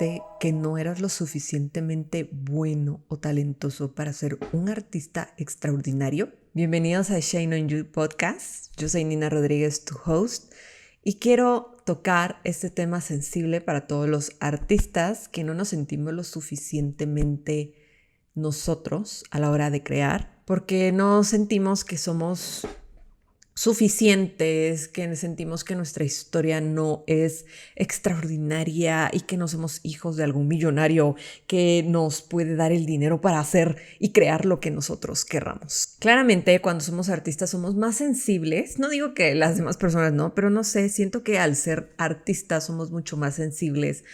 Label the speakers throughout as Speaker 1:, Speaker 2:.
Speaker 1: pensaste que no eras lo suficientemente bueno o talentoso para ser un artista extraordinario? Bienvenidos a Shine on You Podcast. Yo soy Nina Rodríguez, tu host, y quiero tocar este tema sensible para todos los artistas que no nos sentimos lo suficientemente nosotros a la hora de crear, porque no sentimos que somos suficientes, que sentimos que nuestra historia no es extraordinaria y que no somos hijos de algún millonario que nos puede dar el dinero para hacer y crear lo que nosotros querramos. Claramente, cuando somos artistas somos más sensibles. No digo que las demás personas no, pero no sé, siento que al ser artistas somos mucho más sensibles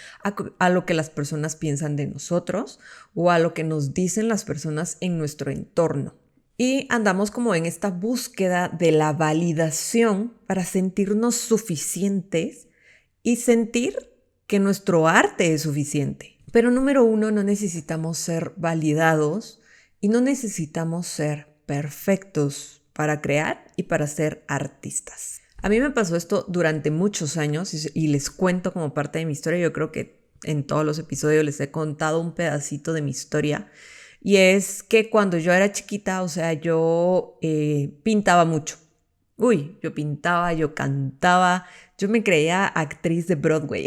Speaker 1: a lo que las personas piensan de nosotros o a lo que nos dicen las personas en nuestro entorno. Y andamos como en esta búsqueda de la validación para sentirnos suficientes y sentir que nuestro arte es suficiente. Pero número uno, no necesitamos ser validados y no necesitamos ser perfectos para crear y para ser artistas. A mí me pasó esto durante muchos años y les cuento como parte de mi historia. Yo creo que en todos los episodios les he contado un pedacito de mi historia. Y es que cuando yo era chiquita, yo pintaba mucho. Yo pintaba, yo cantaba, yo me creía actriz de Broadway.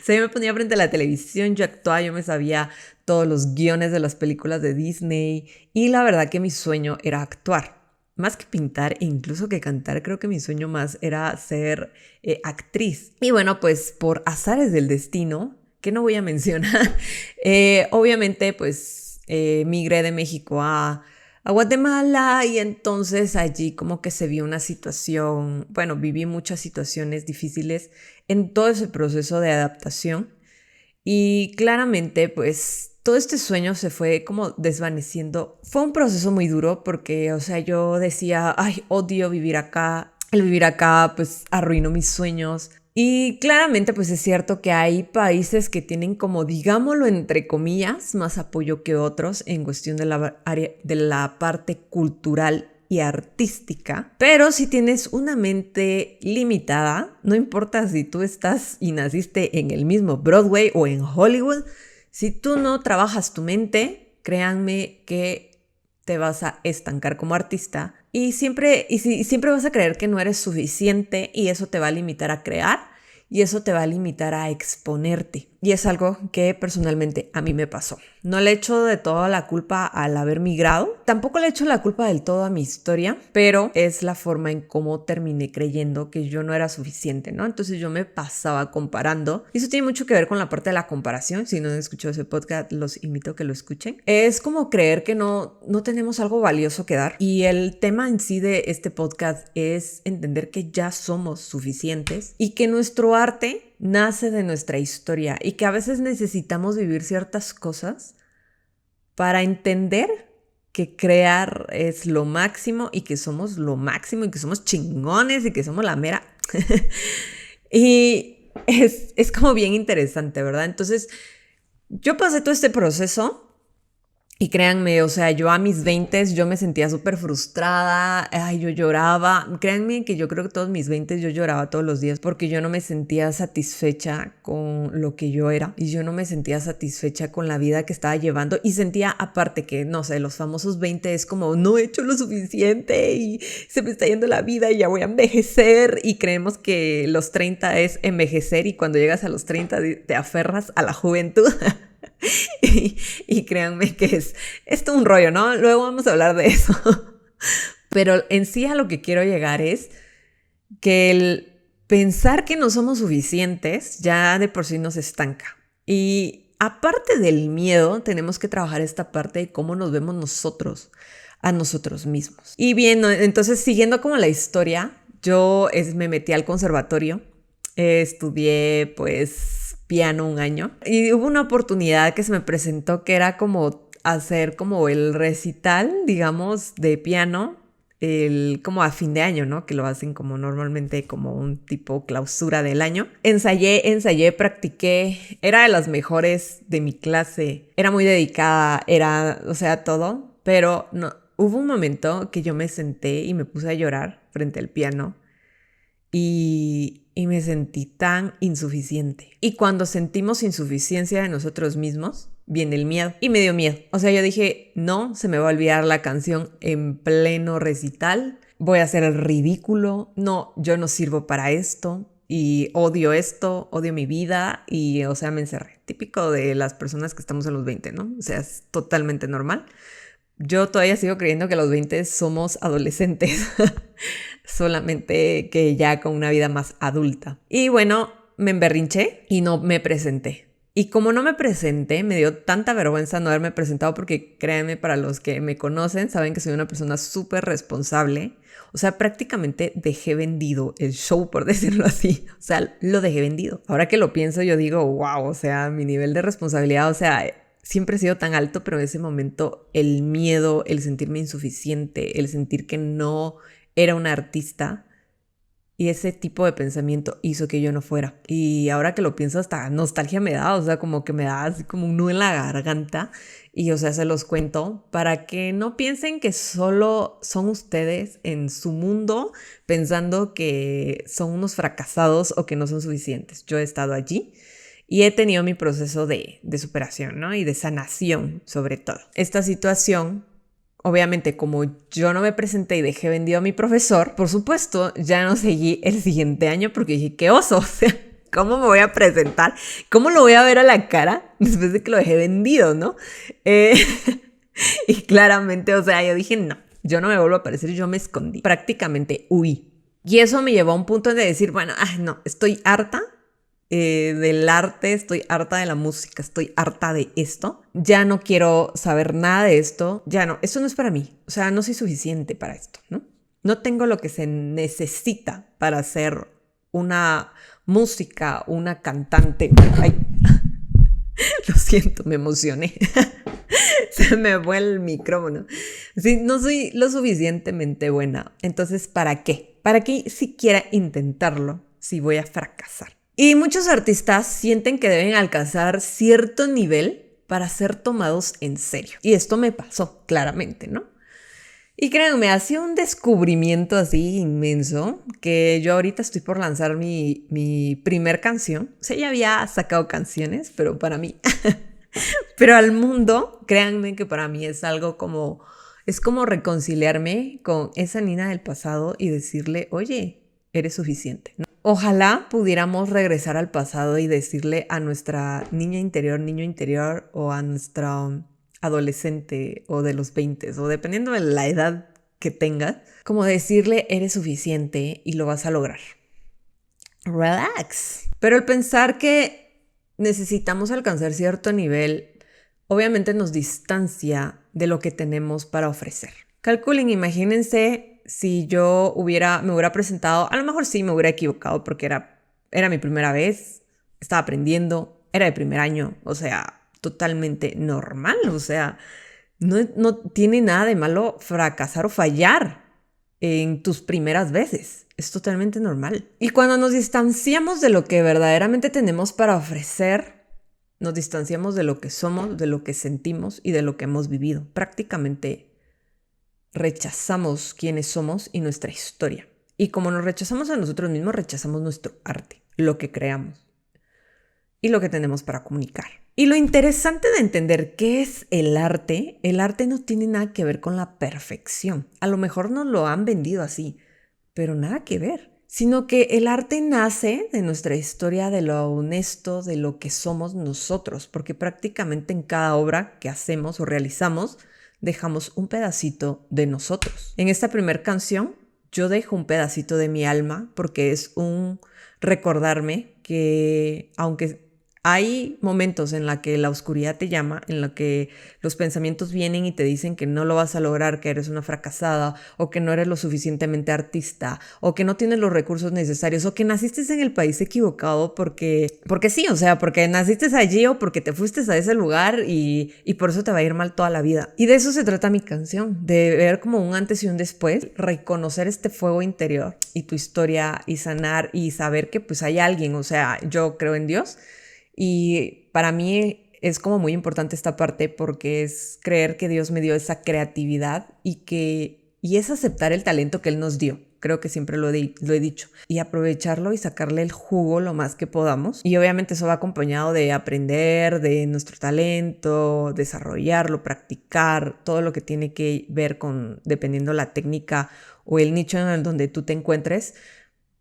Speaker 1: Yo me ponía frente a la televisión, yo actuaba, yo me sabía todos los guiones de las películas de Disney. Y la verdad que mi sueño era actuar. Más que pintar e incluso que cantar, creo que mi sueño más era ser actriz. Y bueno, pues por azares del destino, que no voy a mencionar, obviamente pues migré de México a Guatemala y entonces allí como que se vio una situación, viví muchas situaciones difíciles en todo ese proceso de adaptación y claramente pues todo este sueño se fue como desvaneciendo. Fue un proceso muy duro porque, yo decía, odio vivir acá, el vivir acá pues arruinó mis sueños. Y claramente pues es cierto que hay países que tienen como, digámoslo entre comillas, más apoyo que otros en cuestión de la parte cultural y artística. Pero si tienes una mente limitada, no importa si tú estás y naciste en el mismo Broadway o en Hollywood, si tú no trabajas tu mente, créanme que te vas a estancar como artista y siempre vas a creer que no eres suficiente y eso te va a limitar a crear y eso te va a limitar a exponerte. Y es algo que personalmente a mí me pasó. No le echo de toda la culpa al haber migrado, tampoco le echo la culpa del todo a mi historia, pero es la forma en cómo terminé creyendo que yo no era suficiente, ¿no? Entonces yo me pasaba comparando y eso tiene mucho que ver con la parte de la comparación. Si no han escuchado ese podcast, los invito a que lo escuchen. Es como creer que no tenemos algo valioso que dar y el tema en sí de este podcast es entender que ya somos suficientes y que nuestro arte nace de nuestra historia y que a veces necesitamos vivir ciertas cosas para entender que crear es lo máximo y que somos lo máximo y que somos chingones y que somos la mera. Y es como bien interesante, ¿verdad? Entonces, yo pasé todo este proceso. Y créanme, yo a mis 20s yo me sentía súper frustrada, yo lloraba. Créanme que yo creo que todos mis 20s yo lloraba todos los días porque yo no me sentía satisfecha con lo que yo era y yo no me sentía satisfecha con la vida que estaba llevando y sentía aparte que, no sé, los famosos 20 es como no he hecho lo suficiente y se me está yendo la vida y ya voy a envejecer y creemos que los 30 es envejecer y cuando llegas a los 30 te aferras a la juventud. Y créanme que es todo un rollo, ¿no? Luego vamos a hablar de eso. Pero en sí a lo que quiero llegar es que el pensar que no somos suficientes ya de por sí nos estanca. Y aparte del miedo, tenemos que trabajar esta parte de cómo nos vemos nosotros a nosotros mismos. Y bien, entonces siguiendo como la historia, yo me metí al conservatorio, estudié pues piano un año y hubo una oportunidad que se me presentó que era como hacer como el recital, digamos, de piano, como a fin de año, ¿no? Que lo hacen como normalmente como un tipo clausura del año. Ensayé, practiqué, era de las mejores de mi clase, era muy dedicada, todo, pero no, hubo un momento que yo me senté y me puse a llorar frente al piano. y me sentí tan insuficiente. Y cuando sentimos insuficiencia de nosotros mismos, viene el miedo. Y me dio miedo. O sea, yo dije, no, se me va a olvidar la canción en pleno recital. Voy a hacer el ridículo. No, yo no sirvo para esto. Y odio esto, odio mi vida. Y, o sea, me encerré. Típico de las personas que estamos en los 20, ¿no? O sea, es totalmente normal. Yo todavía sigo creyendo que a los 20 somos adolescentes. Solamente que ya con una vida más adulta. Y bueno, me emberrinché y no me presenté. Y como no me presenté, me dio tanta vergüenza no haberme presentado porque créanme, para los que me conocen, saben que soy una persona súper responsable. O sea, prácticamente dejé vendido el show, por decirlo así. O sea, lo dejé vendido. Ahora que lo pienso, yo digo, wow, o sea, mi nivel de responsabilidad, o sea, siempre he sido tan alto, pero en ese momento el miedo, el sentirme insuficiente, el sentir que no era una artista, y ese tipo de pensamiento hizo que yo no fuera. Y ahora que lo pienso, hasta nostalgia me da, o sea, como que me da así como un nudo en la garganta. Y, o sea, se los cuento para que no piensen que solo son ustedes en su mundo pensando que son unos fracasados o que no son suficientes. Yo he estado allí y he tenido mi proceso de superación, ¿no? Y de sanación, sobre todo. Esta situación, obviamente, como yo no me presenté y dejé vendido a mi profesor, por supuesto, ya no seguí el siguiente año porque dije, qué oso, o sea, ¿cómo me voy a presentar? ¿Cómo lo voy a ver a la cara después de que lo dejé vendido, no? Y claramente, o sea, yo dije, no, yo no me vuelvo a aparecer, yo me escondí. Prácticamente huí. Y eso me llevó a un punto de decir, bueno, no, estoy harta del arte, estoy harta de la música, estoy harta de esto, ya no quiero saber nada de esto, ya no, esto no es para mí, o sea, no soy suficiente para esto, ¿no? No tengo lo que se necesita para ser una música, una cantante. Ay, lo siento, me emocioné. Se me fue el micrófono. Sí, no soy lo suficientemente buena. Entonces, ¿para qué? ¿Para qué siquiera intentarlo si voy a fracasar? Y muchos artistas sienten que deben alcanzar cierto nivel para ser tomados en serio. Y esto me pasó, claramente, ¿no? Y créanme, ha sido un descubrimiento así inmenso que yo ahorita estoy por lanzar mi primer canción. O sea, ya había sacado canciones, pero para mí. Pero al mundo, créanme que para mí es algo como... Es como reconciliarme con esa Nina del pasado y decirle, oye, eres suficiente, ¿no? Ojalá pudiéramos regresar al pasado y decirle a nuestra niña interior, niño interior, o a nuestra adolescente o de los 20 o dependiendo de la edad que tengas, como decirle eres suficiente y lo vas a lograr. Relax. Pero el pensar que necesitamos alcanzar cierto nivel obviamente nos distancia de lo que tenemos para ofrecer. Calculen, imagínense si yo me hubiera presentado, a lo mejor sí me hubiera equivocado porque era mi primera vez, estaba aprendiendo, era de primer año, o sea, totalmente normal, o sea, no tiene nada de malo fracasar o fallar en tus primeras veces, es totalmente normal. Y cuando nos distanciamos de lo que verdaderamente tenemos para ofrecer, nos distanciamos de lo que somos, de lo que sentimos y de lo que hemos vivido. Prácticamente rechazamos quiénes somos y nuestra historia. Y como nos rechazamos a nosotros mismos, rechazamos nuestro arte, lo que creamos y lo que tenemos para comunicar. Y lo interesante de entender qué es el arte no tiene nada que ver con la perfección. A lo mejor nos lo han vendido así, pero nada que ver. Sino que el arte nace de nuestra historia, de lo honesto, de lo que somos nosotros, porque prácticamente en cada obra que hacemos o realizamos, dejamos un pedacito de nosotros. En esta primera canción, yo dejo un pedacito de mi alma porque es un recordarme que aunque hay momentos en los que la oscuridad te llama, en los que los pensamientos vienen y te dicen que no lo vas a lograr, que eres una fracasada, o que no eres lo suficientemente artista, o que no tienes los recursos necesarios, o que naciste en el país equivocado porque sí, o sea, porque naciste allí o porque te fuiste a ese lugar y por eso te va a ir mal toda la vida. Y de eso se trata mi canción, de ver como un antes y un después, reconocer este fuego interior y tu historia y sanar y saber que pues hay alguien, o sea, yo creo en Dios. Y para mí es como muy importante esta parte porque es creer que Dios me dio esa creatividad y es aceptar el talento que Él nos dio. creo que siempre lo he dicho, y aprovecharlo y sacarle el jugo lo más que podamos. Y obviamente eso va acompañado de aprender de nuestro talento, desarrollarlo, practicar, todo lo que tiene que ver con, dependiendo la técnica o el nicho en el donde tú te encuentres.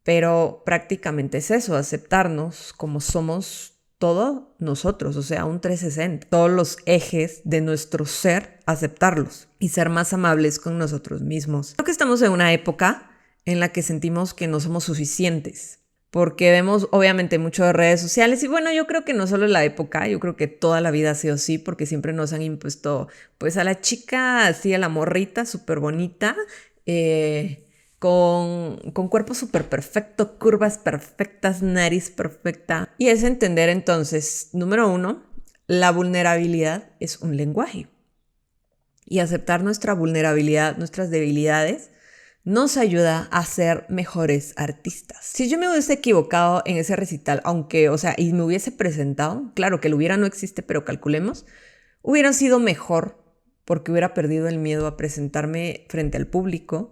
Speaker 1: Pero prácticamente es eso, aceptarnos como somos todos nosotros, o sea, un 360, todos los ejes de nuestro ser, aceptarlos y ser más amables con nosotros mismos. Creo que estamos en una época en la que sentimos que no somos suficientes, porque vemos obviamente mucho de redes sociales y bueno, yo creo que no solo la época, yo creo que toda la vida ha sido así, porque siempre nos han impuesto pues a la chica, así a la morrita súper bonita, con cuerpo súper perfecto, curvas perfectas, nariz perfecta. Y es entender entonces, número 1, la vulnerabilidad es un lenguaje. Y aceptar nuestra vulnerabilidad, nuestras debilidades, nos ayuda a ser mejores artistas. Si yo me hubiese equivocado en ese recital, aunque, o sea, y me hubiese presentado, claro que el hubiera no existe, pero calculemos, hubiera sido mejor porque hubiera perdido el miedo a presentarme frente al público.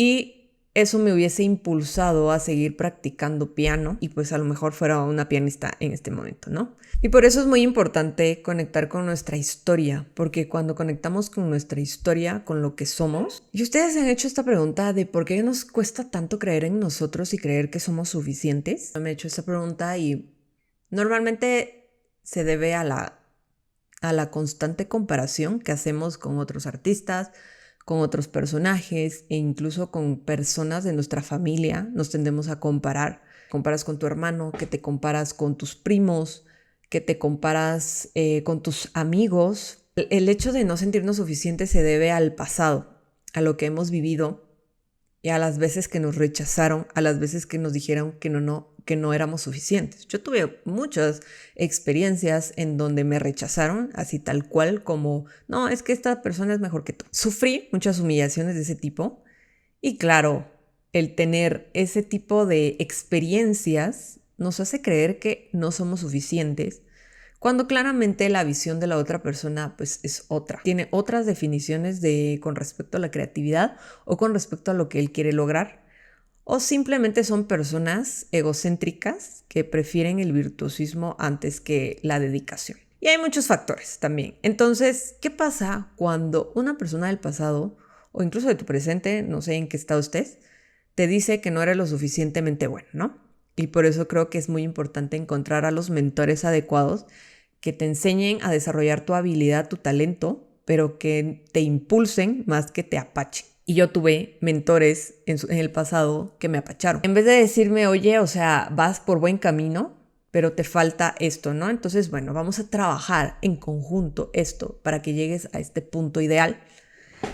Speaker 1: Y eso me hubiese impulsado a seguir practicando piano y pues a lo mejor fuera una pianista en este momento, ¿no? Y por eso es muy importante conectar con nuestra historia, porque cuando conectamos con nuestra historia, con lo que somos, y ustedes han hecho esta pregunta de por qué nos cuesta tanto creer en nosotros y creer que somos suficientes. Me he hecho esta pregunta y normalmente se debe a la constante comparación que hacemos con otros artistas, con otros personajes e incluso con personas de nuestra familia. Nos tendemos a comparar. Comparas con tu hermano, que te comparas con tus primos, que te comparas con tus amigos. El hecho de no sentirnos suficientes se debe al pasado, a lo que hemos vivido y a las veces que nos rechazaron, a las veces que nos dijeron que no éramos suficientes. Yo tuve muchas experiencias en donde me rechazaron, así tal cual como, no, es que esta persona es mejor que tú. Sufrí muchas humillaciones de ese tipo y claro, el tener ese tipo de experiencias nos hace creer que no somos suficientes, cuando claramente la visión de la otra persona pues es otra. Tiene otras definiciones con respecto a la creatividad o con respecto a lo que él quiere lograr. O simplemente son personas egocéntricas que prefieren el virtuosismo antes que la dedicación. Y hay muchos factores también. Entonces, ¿qué pasa cuando una persona del pasado o incluso de tu presente, no sé en qué estado estés, te dice que no eres lo suficientemente bueno, ¿no? Y por eso creo que es muy importante encontrar a los mentores adecuados que te enseñen a desarrollar tu habilidad, tu talento, pero que te impulsen más que te apachen. Y yo tuve mentores en el pasado que me apacharon. En vez de decirme, oye, o sea, vas por buen camino, pero te falta esto, ¿no? Entonces, bueno, vamos a trabajar en conjunto esto para que llegues a este punto ideal.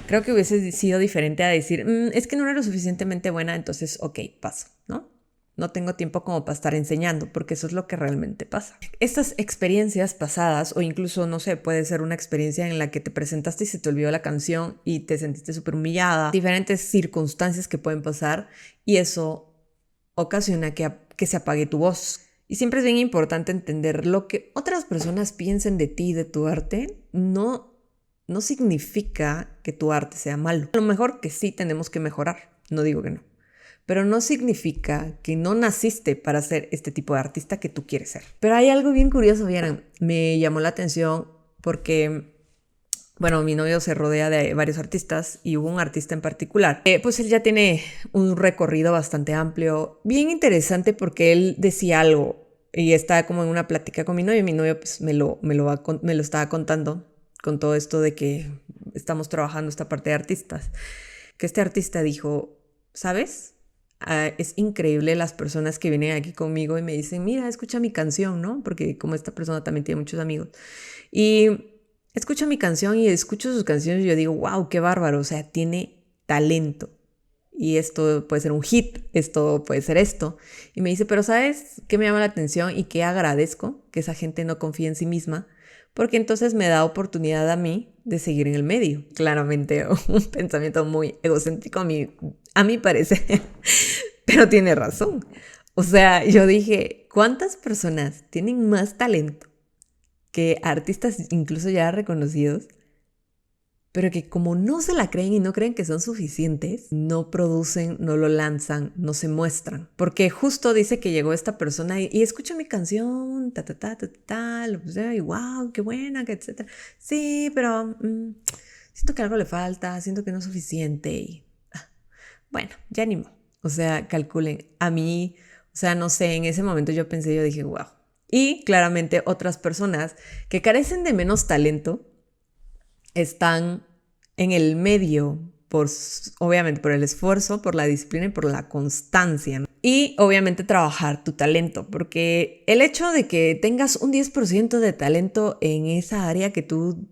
Speaker 1: Creo que hubiese sido diferente a decir, es que no era lo suficientemente buena, entonces, ok, paso, ¿no? No tengo tiempo como para estar enseñando, porque eso es lo que realmente pasa. Estas experiencias pasadas, o incluso, no sé, puede ser una experiencia en la que te presentaste y se te olvidó la canción y te sentiste súper humillada, diferentes circunstancias que pueden pasar y eso ocasiona que se apague tu voz. Y siempre es bien importante entender lo que otras personas piensen de ti y de tu arte, no significa que tu arte sea malo. A lo mejor que sí tenemos que mejorar, no digo que no. Pero no significa que no naciste para ser este tipo de artista que tú quieres ser. Pero hay algo bien curioso, vieran, me llamó la atención porque, bueno, mi novio se rodea de varios artistas y hubo un artista en particular. Pues él ya tiene un recorrido bastante amplio, bien interesante porque él decía algo y estaba como en una plática con mi novio y mi novio pues me lo estaba contando con todo esto de que estamos trabajando esta parte de artistas. Que este artista dijo, ¿sabes? Es increíble las personas que vienen aquí conmigo y me dicen, mira, escucha mi canción, ¿no? Porque como esta persona también tiene muchos amigos. Y escucha mi canción y escucho sus canciones y yo digo, wow, qué bárbaro, o sea, tiene talento. Y esto puede ser un hit, esto puede ser esto. Y me dice, pero ¿sabes qué me llama la atención y qué agradezco? Que esa gente no confíe en sí misma, porque entonces me da oportunidad a mí de seguir en el medio. Claramente un pensamiento muy egocéntrico a mi parecer, pero tiene razón. O sea, yo dije, ¿cuántas personas tienen más talento que artistas incluso ya reconocidos, pero que como no se la creen y no creen que son suficientes, no producen, no lo lanzan, no se muestran. Porque justo dice que llegó esta persona y escucha mi canción, y wow, qué buena, etcétera. Sí, pero siento que algo le falta, siento que no es suficiente y bueno, ya ni modo. O sea, calculen, a mí, o sea, no sé, en ese momento yo dije, wow. Y claramente otras personas que carecen de menos talento están en el medio, obviamente por el esfuerzo, por la disciplina y por la constancia, ¿no? Y obviamente trabajar tu talento, porque el hecho de que tengas un 10% de talento en esa área que tú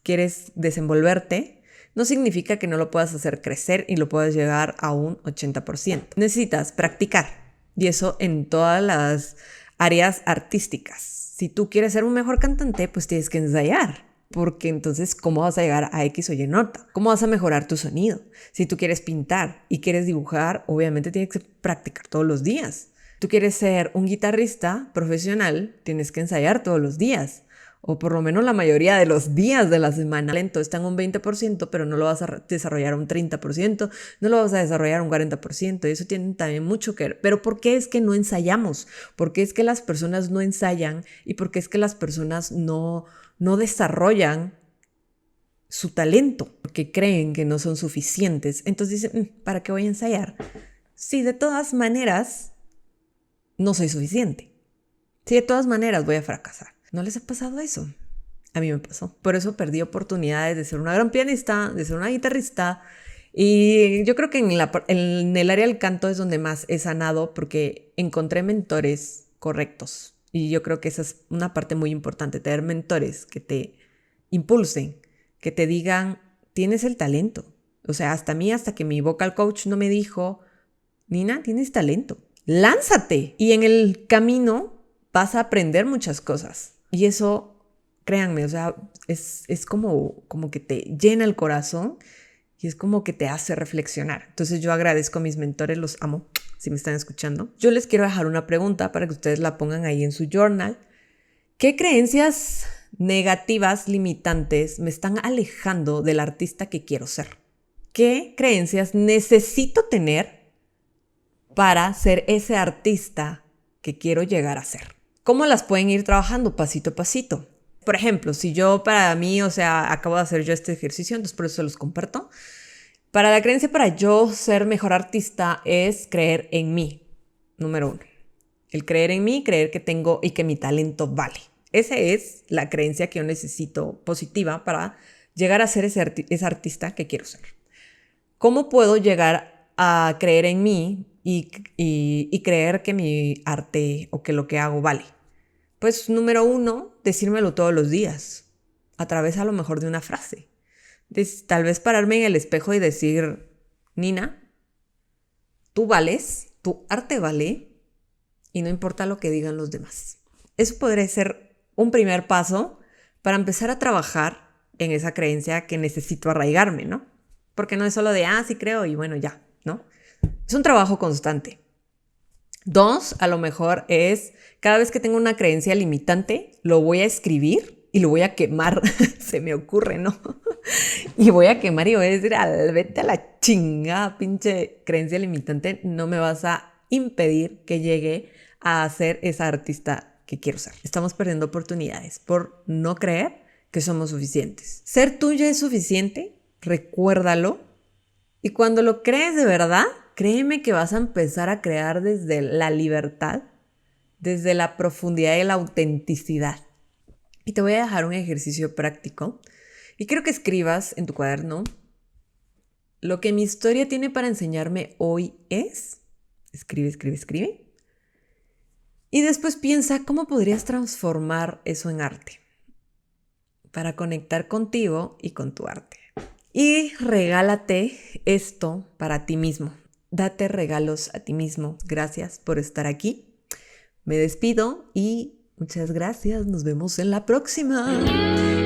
Speaker 1: quieres desenvolverte, no significa que no lo puedas hacer crecer y lo puedas llegar a un 80%. Necesitas practicar, y eso en todas las áreas artísticas. Si tú quieres ser un mejor cantante, pues tienes que ensayar. Porque entonces, ¿cómo vas a llegar a X o Y nota? ¿Cómo vas a mejorar tu sonido? Si tú quieres pintar y quieres dibujar, obviamente tienes que practicar todos los días. Tú quieres ser un guitarrista profesional, tienes que ensayar todos los días. O por lo menos la mayoría de los días de la semana. El talento está en un 20%, pero no lo vas a desarrollar un 30%, no lo vas a desarrollar un 40%, y eso tiene también mucho que ver. Pero ¿por qué es que no ensayamos? ¿Por qué es que las personas no ensayan? ¿Y por qué es que las personas no desarrollan su talento? Porque creen que no son suficientes. Entonces dicen, ¿para qué voy a ensayar? Si de todas maneras no soy suficiente. Si de todas maneras voy a fracasar. ¿No les ha pasado eso? A mí me pasó. Por eso perdí oportunidades de ser una gran pianista, de ser una guitarrista. Y yo creo que en el área del canto es donde más he sanado, porque encontré mentores correctos. Y yo creo que esa es una parte muy importante, tener mentores que te impulsen, que te digan, tienes el talento. O sea, hasta que mi vocal coach no me dijo, Nina, tienes talento, lánzate. Y en el camino vas a aprender muchas cosas. Y eso, créanme, o sea, es como que te llena el corazón y es como que te hace reflexionar. Entonces yo agradezco a mis mentores, los amo, si me están escuchando. Yo les quiero dejar una pregunta para que ustedes la pongan ahí en su journal. ¿Qué creencias negativas, limitantes, me están alejando del artista que quiero ser? ¿Qué creencias necesito tener para ser ese artista que quiero llegar a ser? ¿Cómo las pueden ir trabajando pasito a pasito? Por ejemplo, si yo para mí, o sea, acabo de hacer yo este ejercicio, entonces por eso se los comparto. Para la creencia para yo ser mejor artista es creer en mí, número 1. El creer en mí, creer que tengo y que mi talento vale. Esa es la creencia que yo necesito positiva para llegar a ser ese artista que quiero ser. ¿Cómo puedo llegar a creer en mí y creer que mi arte o que lo que hago vale? Pues número 1, decírmelo todos los días, a través a lo mejor de una frase. Tal vez pararme en el espejo y decir, Nina, tú vales, tu arte vale y no importa lo que digan los demás. Eso podría ser un primer paso para empezar a trabajar en esa creencia que necesito arraigarme, ¿no? Porque no es solo de, sí creo y bueno, ya, ¿no? Es un trabajo constante. 2, a lo mejor es, cada vez que tengo una creencia limitante, lo voy a escribir y lo voy a quemar. Se me ocurre, ¿no? Y voy a quemar y voy a decir, vete a la chingada, pinche creencia limitante, no me vas a impedir que llegue a ser esa artista que quiero ser. Estamos perdiendo oportunidades por no creer que somos suficientes. Ser tuya es suficiente, recuérdalo, y cuando lo crees de verdad, créeme que vas a empezar a crear desde la libertad, desde la profundidad y la autenticidad. Y te voy a dejar un ejercicio práctico y quiero que escribas en tu cuaderno lo que mi historia tiene para enseñarme hoy es. Escribe, escribe, escribe. Y después piensa cómo podrías transformar eso en arte para conectar contigo y con tu arte. Y regálate esto para ti mismo. Date regalos a ti mismo. Gracias por estar aquí. Me despido y muchas gracias. Nos vemos en la próxima.